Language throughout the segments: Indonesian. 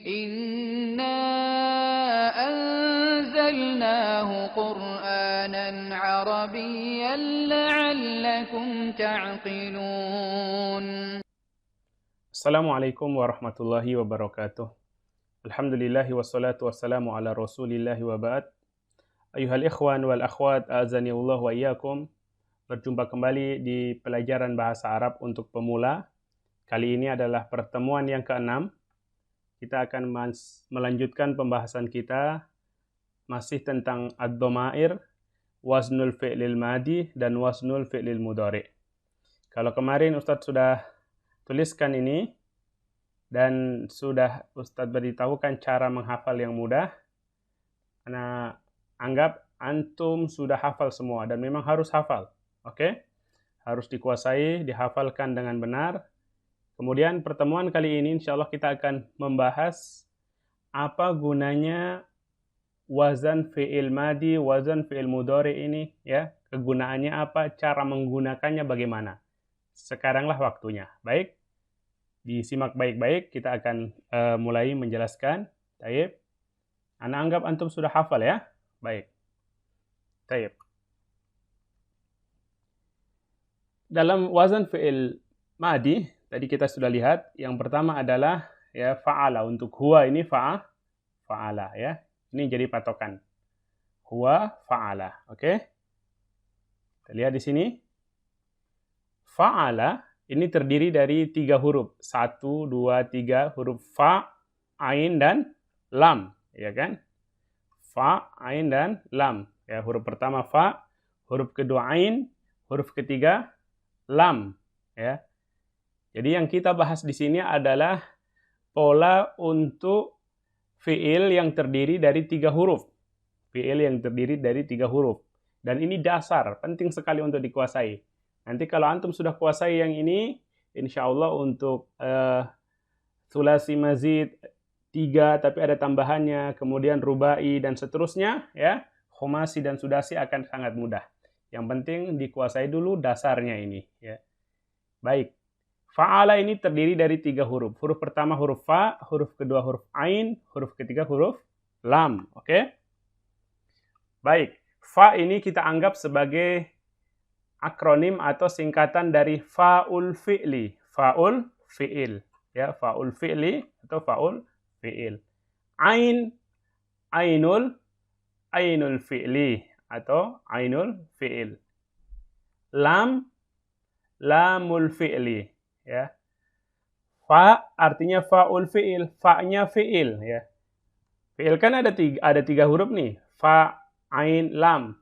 إنا أنزلناه قرآنا عربيا لعلكم تعقلون. Assalamualaikum warahmatullahi wabarakatuh. Alhamdulillahi wassalatu wassalamu ala rasulillahi wa ba'd. Ayuhal ikhwan wal akhwat, azanillah wa iyyakum. Berjumpa kembali di pelajaran bahasa Arab untuk pemula. Kali ini adalah pertemuan yang ke-6. Kita akan melanjutkan pembahasan kita masih tentang ad-dhamair, waznul fi'lil madi, dan waznul fi'lil mudhari. Kalau kemarin Ustadz sudah tuliskan ini, dan sudah Ustadz beritahukan cara menghafal yang mudah. Ana anggap antum sudah hafal semua, dan memang harus hafal. Oke? Harus dikuasai, dihafalkan dengan benar. Kemudian pertemuan kali ini insya Allah kita akan membahas apa gunanya wazan fi'il madi, wazan fi'il mudhari ini, ya. Kegunaannya apa, cara menggunakannya bagaimana. Sekaranglah waktunya. Baik? Disimak baik-baik, kita akan mulai menjelaskan. Taib. Ana anggap antum sudah hafal ya. Baik. Taib. Dalam wazan fi'il madi, tadi kita sudah lihat, yang pertama adalah ya fa'ala. Untuk huwa ini fa'ala ya. Ini jadi patokan. Huwa fa'ala, oke? Kita lihat di sini. Fa'ala ini terdiri dari 3 huruf. 1, 2, 3 huruf fa, ain, dan lam, ya kan? Fa, ain, dan lam. Ya, huruf pertama fa, huruf kedua ain, huruf ketiga lam, ya. Jadi yang kita bahas di sini adalah pola untuk fi'il yang terdiri dari 3 huruf. Fi'il yang terdiri dari 3 huruf. Dan ini dasar, penting sekali untuk dikuasai. Nanti kalau antum sudah kuasai yang ini, insya Allah untuk sulasi mazid 3 tapi ada tambahannya, kemudian rubai dan seterusnya, ya, khomasi dan sudasi akan sangat mudah. Yang penting dikuasai dulu dasarnya ini, ya. Baik. Fa'ala ini terdiri dari 3 huruf. Huruf pertama huruf fa, huruf kedua huruf ain, huruf ketiga huruf lam. Oke? Baik. Fa ini kita anggap sebagai akronim atau singkatan dari fa'ul fi'li. Fa'ul fi'il. Ya, fa'ul fi'li atau fa'ul fi'il. Ain, ainul fi'li atau ainul fi'il. Lam, lamul fi'li. Ya. Fa artinya fa'ul fi'il, fa-nya fi'il, ya. Fi'il kan ada 3 huruf nih, fa, ain, lam.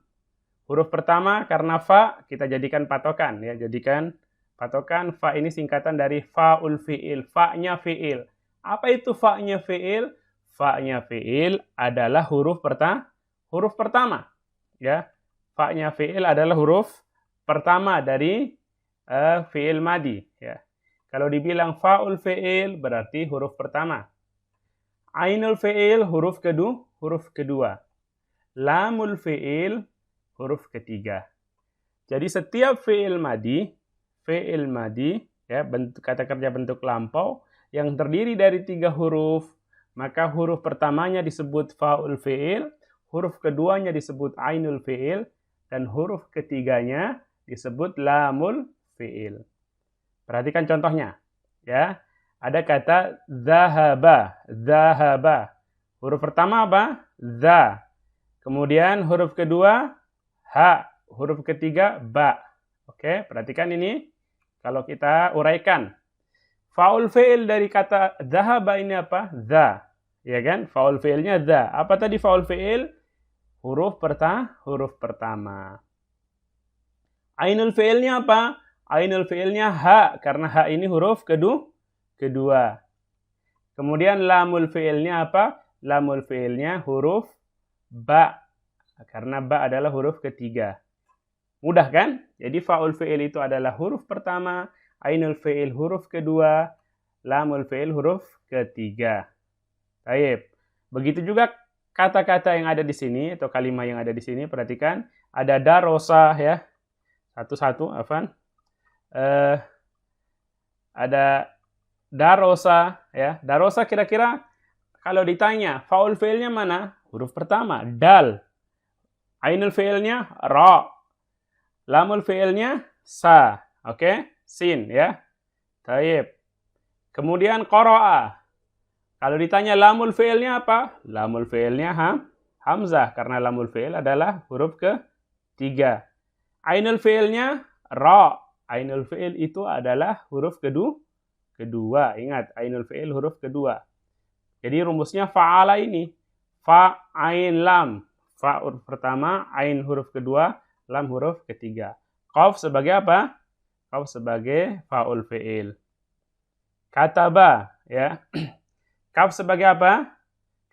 Huruf pertama karena fa kita jadikan patokan, ya. Jadikan patokan fa ini singkatan dari fa'ul fi'il, fa-nya fi'il. Apa itu fa-nya fi'il? Fa-nya fi'il adalah huruf pertama, ya. Fa-nya fi'il adalah huruf pertama dari fi'il madi, ya. Kalau dibilang fa'ul fi'il berarti huruf pertama. Ainul fi'il huruf kedua. Lamul fi'il huruf ketiga. Jadi setiap fi'il madi ya, bentuk kata kerja bentuk lampau yang terdiri dari 3 huruf, maka huruf pertamanya disebut fa'ul fi'il, huruf keduanya disebut ainul fi'il, dan huruf ketiganya disebut lamul fi'il. Perhatikan contohnya, ya. Ada kata zahaba. Huruf pertama apa? Za. Kemudian huruf kedua ha, huruf ketiga ba. Oke, perhatikan ini. Kalau kita uraikan, faul fi'il dari kata zahaba ini apa? Za. Ya kan? Faul fi'ilnya za. Apa tadi faul fi'il? Huruf pertama. Ainul fi'ilnya apa? Ainul fi'ilnya ha, karena ha ini huruf kedua. Kemudian lamul fi'ilnya apa? Lamul fi'ilnya huruf ba, karena ba adalah huruf ketiga. Mudah kan? Jadi fa'ul fi'il itu adalah huruf pertama, ainul fi'il huruf kedua, lamul fi'il huruf ketiga. Baik. Begitu juga kata-kata yang ada di sini atau kalimat yang ada di sini, perhatikan ada darosa, ya. Satu-satu, afan. Ada darosa, ya. Darosa kira-kira Kalau ditanya, faul fi'ilnya mana? Huruf pertama, dal. Ainul fi'ilnya ra. Lamul fi'ilnya sa. Oke? Sin ya. Taib. Kemudian qara'a. Kalau ditanya lamul fi'ilnya apa? Lamul fi'ilnya hamzah karena lamul fi'il adalah huruf ketiga. Ainul fi'ilnya ra. Ainul fi'il itu adalah huruf kedua. Ingat, ainul fi'il huruf kedua. Jadi rumusnya fa'ala ini. Fa, ain, lam. Fa huruf pertama, ain huruf kedua, lam huruf ketiga. Qaf sebagai apa? Qaf sebagai fa'ul fi'il. Kataba, ya. Kaf sebagai apa?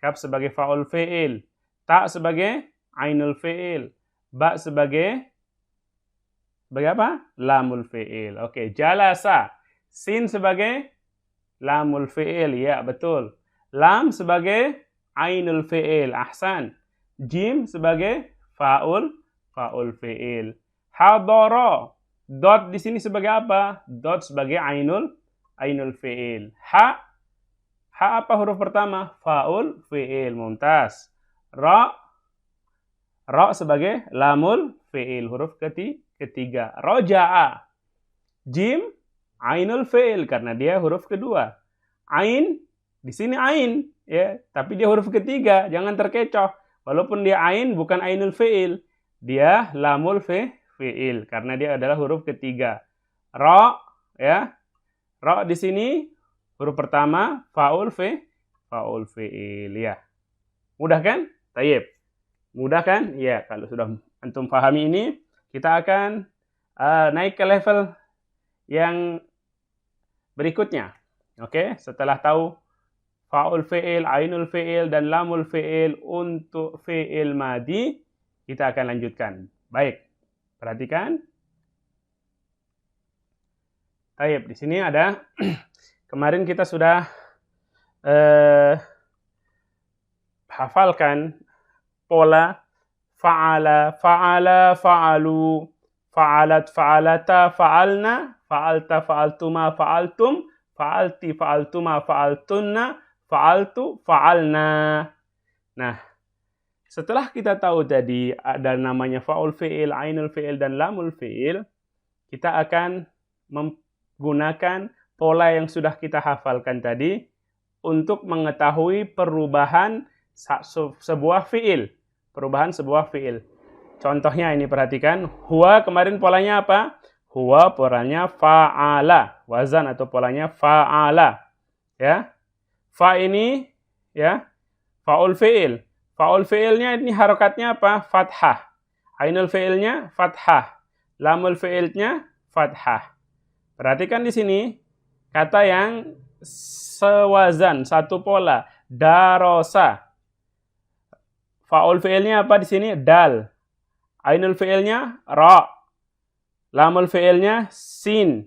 Kaf sebagai fa'ul fi'il. Ta sebagai ainul fi'il. Ba sebagai apa? Lamul fi'il. Oke, jalasa. Sin sebagai lamul fi'il, ya betul. Lam sebagai ainul fi'il. Ahsan. Jim sebagai fa'ul fi'il. Hadara. Dot di sini sebagai apa? Dot sebagai ainul fi'il. Ha apa huruf pertama? Fa'ul fi'il. Mumtaz. Ra sebagai lamul fi'il. Huruf ketiga. Roja'a. Jim ainul fi'il karena dia huruf kedua. Ain di sini ain ya, tapi dia huruf ketiga. Jangan terkecoh. Walaupun dia ain bukan ainul fi'il, dia lamul fi'il karena dia adalah huruf ketiga. Ra ya. Ra di sini huruf pertama fa'ul fi'il ya. Mudah kan? Tayyib. Mudah kan? Ya, kalau sudah antum pahami ini, kita akan naik ke level yang berikutnya. Oke, setelah tahu fa'ul fi'il, ainul fi'il, dan lamul fi'il untuk fi'il madi, kita akan lanjutkan. Baik, perhatikan. Tayyib, di sini ada kemarin kita sudah hafalkan pola fa'ala, fa'alu, fa'alat, fa'alata, fa'alna, fa'alta, fa'altuma, fa'altum, fa'alti, fa'altuma, fa'altunna, fa'altu, fa'alna. Nah, setelah kita tahu tadi ada namanya fa'ul fi'il, ainul fi'il, dan lamul fi'il, kita akan menggunakan pola yang sudah kita hafalkan tadi untuk mengetahui perubahan sebuah fi'il. Perubahan sebuah fi'il. Contohnya ini perhatikan. Huwa kemarin polanya apa? Huwa polanya fa'ala. Wazan atau polanya fa'ala. Ya. Fa ini ya fa'ul fi'il. Fa'ul fi'ilnya ini harokatnya apa? Fathah. Ainul fi'ilnya fathah. Lamul fi'ilnya fathah. Perhatikan di sini kata yang sewazan, satu pola. Darosa. Fa'ul fi'ilnya apa di sini? Dal. Ainul fi'ilnya ra. Lamul fi'ilnya sin.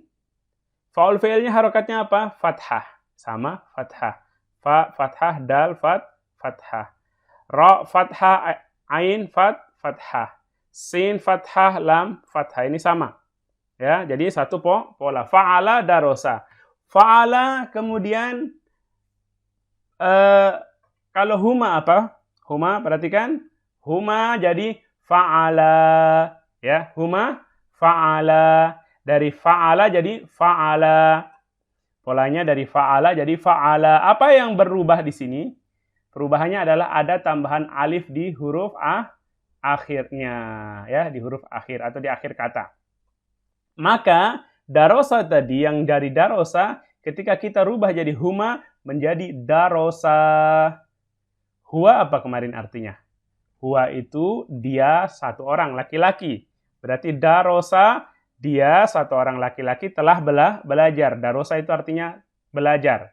Fa'ul fi'ilnya harokatnya apa? Fathah. Sama fathah. Fa fathah, dal fathah. Ra fathah, ain fathah. Sin fathah, lam fathah. Ini sama. Ya, jadi satu pola. Fa'ala darosa. Fa'ala kemudian kalau huma apa? Huma, perhatikan. Huma jadi fa'ala. Ya, huma fa'ala. Dari fa'ala jadi fa'ala. Polanya dari fa'ala jadi fa'ala. Apa yang berubah di sini? Perubahannya adalah ada tambahan alif di huruf akhirnya. Ya, di huruf akhir atau di akhir kata. Maka darosa tadi yang dari darosa ketika kita rubah jadi huma menjadi darosa. Huwa apa kemarin artinya? Huwa itu dia satu orang laki-laki. Berarti darosa dia satu orang laki-laki telah belajar. Darosa itu artinya belajar.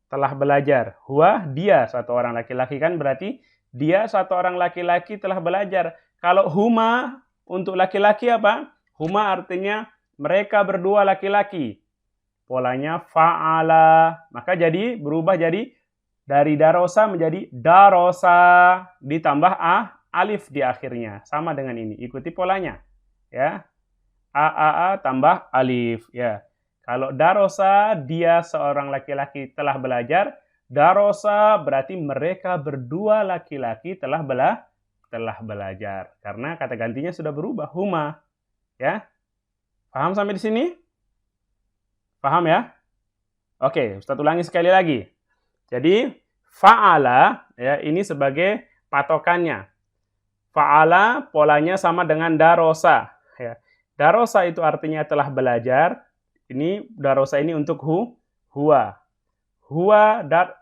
Telah belajar. Huwa dia satu orang laki-laki kan berarti dia satu orang laki-laki telah belajar. Kalau huma untuk laki-laki apa? Huma artinya mereka berdua laki-laki. Polanya fa'ala. Maka jadi berubah jadi dari darosa menjadi darosa ditambah alif di akhirnya. Sama dengan ini. Ikuti polanya. Ya. A tambah alif. Ya. Kalau darosa dia seorang laki-laki telah belajar. Darosa berarti mereka berdua laki-laki telah belajar. Karena kata gantinya sudah berubah, huma. Ya. Paham sampai di sini? Paham ya? Oke, Ustaz ulangi sekali lagi. Jadi, fa'ala ya, ini sebagai patokannya. Fa'ala polanya sama dengan darosa. Ya. Darosa itu artinya telah belajar. Ini darosa ini untuk huwa.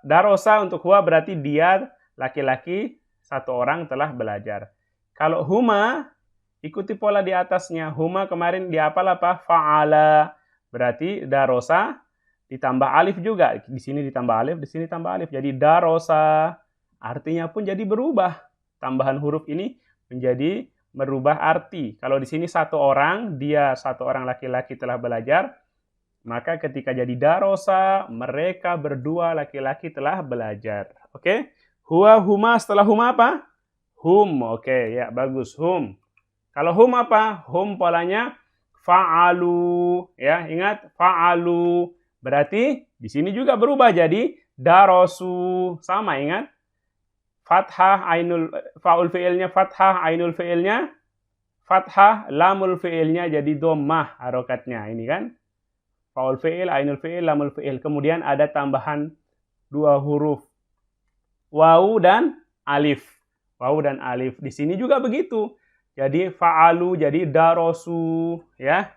Darosa untuk huwa berarti dia laki-laki satu orang telah belajar. Kalau huma, ikuti pola di atasnya. Huma kemarin diapal apa? Fa'ala. Berarti darosa ditambah alif juga. Di sini ditambah alif, di sini tambah alif. Jadi darosa. Artinya pun jadi berubah. Tambahan huruf ini menjadi merubah arti. Kalau di sini satu orang, dia satu orang laki-laki telah belajar. Maka ketika jadi darosa, mereka berdua laki-laki telah belajar. Oke? Huwa, huma, setelah huma apa? Hum. Oke, ya bagus. Hum. Kalau hum apa? Hum polanya fa'alu. Ya, ingat fa'alu. Berarti di sini juga berubah jadi darosu. Sama, ingat? Fathah, ainul, fa'ul fi'ilnya fathah, ainul fi'ilnya fathah, lamul fi'ilnya jadi dhammah harokatnya. Ini kan? Fa'ul fi'il, ainul fi'il, lamul fi'il. Kemudian ada tambahan dua huruf. Wawu dan alif. Wawu dan alif. Di sini juga begitu. Jadi fa'alu jadi darosu, ya.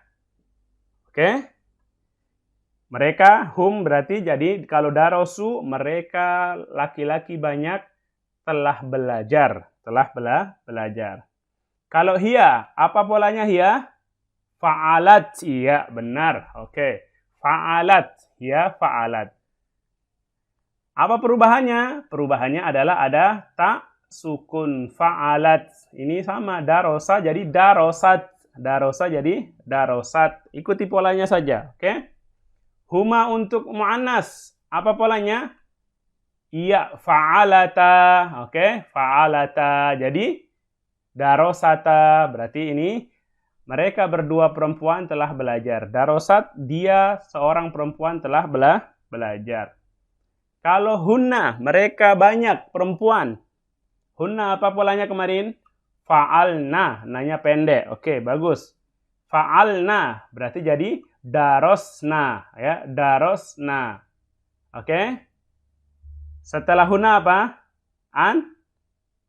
Oke? Mereka hum berarti jadi kalau darosu mereka laki-laki banyak telah belajar, belajar. Kalau hiya, apa polanya hiya? Fa'alat, iya benar. Oke. Fa'alat, hiya fa'alat. Apa perubahannya? Perubahannya adalah ada tak sukun. Fa'alat. Ini sama. Darosa jadi darosat. Darosa jadi darosat. Ikuti polanya saja. Oke. Huma untuk mu'annas. Apa polanya? Iya. Fa'alata. Oke. Fa'alata. Jadi darosata. Berarti ini mereka berdua perempuan telah belajar. Darosat, dia seorang perempuan telah belajar. Kalau hunna, mereka banyak perempuan. Hunna apa polanya kemarin? Fa'alna, nanya pendek. Oke, bagus. Fa'alna, berarti jadi darosna. Ya, darosna. Oke. Setelah hunna apa?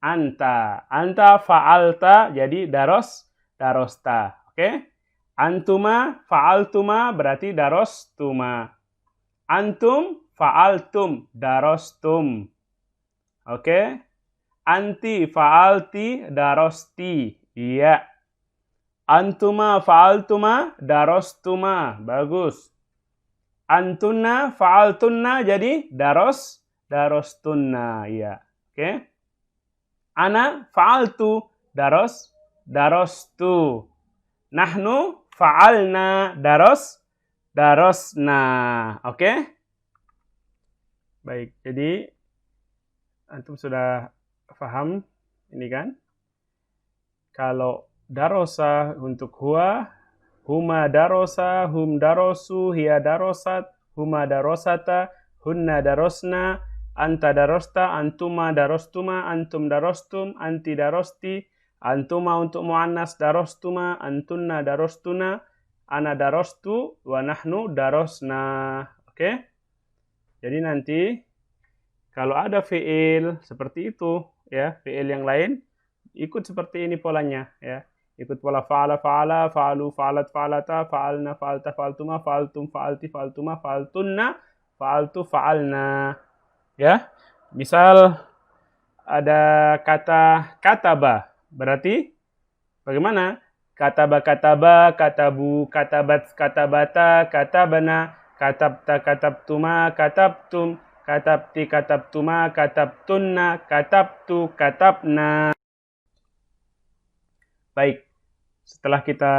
Anta. Anta fa'alta, jadi darosta. Oke. Antuma fa'altuma, berarti darostuma. Antum fa'altum, darostum. Oke. Anti fa'alti, darosti. Iya. Antuma fa'altuma, darostuma. Bagus. Antunna fa'altunna, jadi darostunna. Iya. Oke. Ana fa'altu, darostu. Nahnu fa'alna, darosna. Oke? Baik, jadi antum sudah paham ini kan? Kalau darosa untuk huwa, huma darosa, hum darosu, hiya darosat, huma darosata, hunna darosna, anta darosta, antuma darostuma, antum darostum, anti darosti, antuma untuk muannas darostuma, antunna darostuna, ana darostu, wa nahnu darosna. Oke? Jadi nanti kalau ada fi'il seperti itu, ya, fi'il yang lain ikut seperti ini polanya, ya. Ikut pola fa'ala, fa'ala, fa'alu, fa'alat, fa'alata, fa'alna, fa'alta, fa'altuma, fa'altum, fa'alti, fa'altuma, fa'altunna, fa'altu, fa'alna. Ya. Misal ada kata kataba, berarti bagaimana? Kataba, katabu, katabat, katabata, katabana, katabta, katabtuma, katabtum, katabti, katabtuma, katabtunna, katabtu, katabna. Baik, setelah kita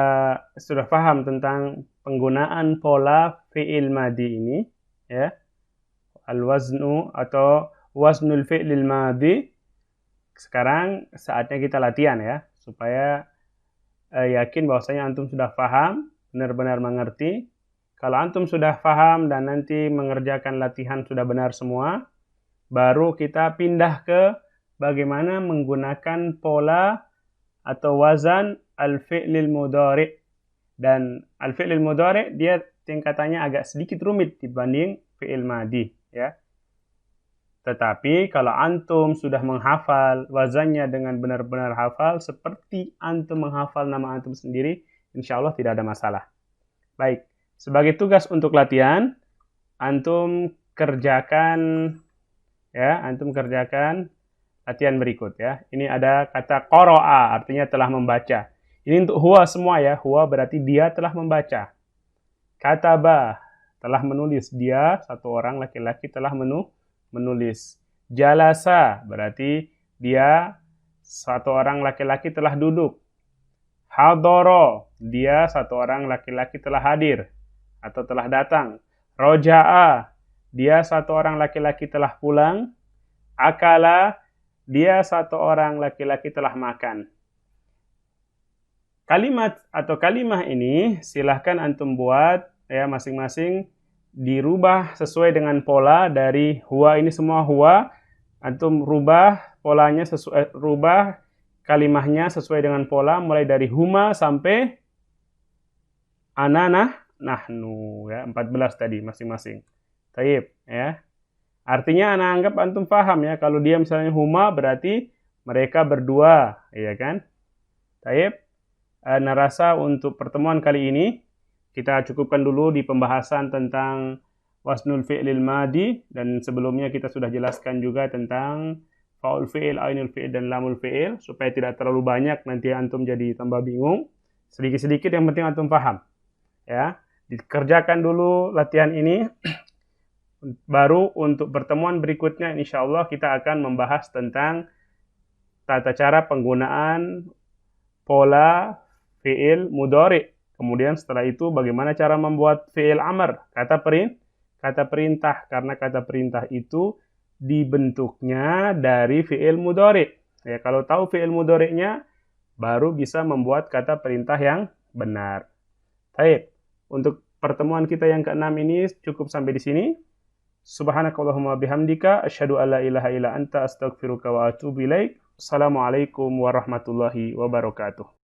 sudah paham tentang penggunaan pola fi'il madi ini, ya, al-waznu atau waznul fi'lil madi, sekarang saatnya kita latihan ya, supaya yakin bahwasanya antum sudah paham, benar-benar mengerti. Kalau antum sudah paham dan nanti mengerjakan latihan sudah benar semua, baru kita pindah ke bagaimana menggunakan pola atau wazan al-fi'lil mudhari'. Dan al-fi'lil mudhari' dia tingkatannya agak sedikit rumit dibanding fi'il madi, ya. Tetapi kalau antum sudah menghafal wazannya dengan benar-benar hafal seperti antum menghafal nama antum sendiri, insya Allah tidak ada masalah. Baik, sebagai tugas untuk latihan, antum kerjakan latihan berikut ya. Ini ada kata qara'a, artinya telah membaca. Ini untuk huwa semua ya. Huwa berarti dia telah membaca. Kataba, telah menulis. Dia, satu orang laki-laki telah menulis. Jalasa, berarti dia, satu orang laki-laki telah duduk. Hadoro, dia, satu orang laki-laki telah hadir atau telah datang. Roja'a, dia, satu orang laki-laki telah pulang. Akala, dia, satu orang laki-laki telah makan. Kalimat atau kalimah ini silahkan antum buat ya, masing-masing dirubah sesuai dengan pola dari huwa. Ini semua huwa, antum rubah polanya rubah kalimahnya sesuai dengan pola mulai dari huma sampai ana, nahnu ya, 14 tadi masing-masing. Taib ya. Artinya ana anggap antum paham ya, kalau dia misalnya huma berarti mereka berdua, ya kan? Taib. Narasa untuk pertemuan kali ini kita cukupkan dulu di pembahasan tentang wasnul fi'lil madi, dan sebelumnya kita sudah jelaskan juga tentang faul fi'il, ainul fi'il dan lamul fi'il, supaya tidak terlalu banyak nanti antum jadi tambah bingung. Sedikit-sedikit yang penting antum paham. Ya, dikerjakan dulu latihan ini. Baru untuk pertemuan berikutnya insyaallah kita akan membahas tentang tata cara penggunaan pola fi'il mudhari'. Kemudian setelah itu bagaimana cara membuat fi'il amr, kata perintah, karena kata perintah itu dibentuknya dari fi'il mudhari'. Ya, kalau tahu fi'il mudhari'nya baru bisa membuat kata perintah yang benar. Baik, untuk pertemuan kita yang ke-6 ini cukup sampai di sini. Subhanakallahumma bihamdika asyhadu alla ilaha illa anta astaghfiruka wa atubu ilaik. Assalamualaikum warahmatullahi wabarakatuh.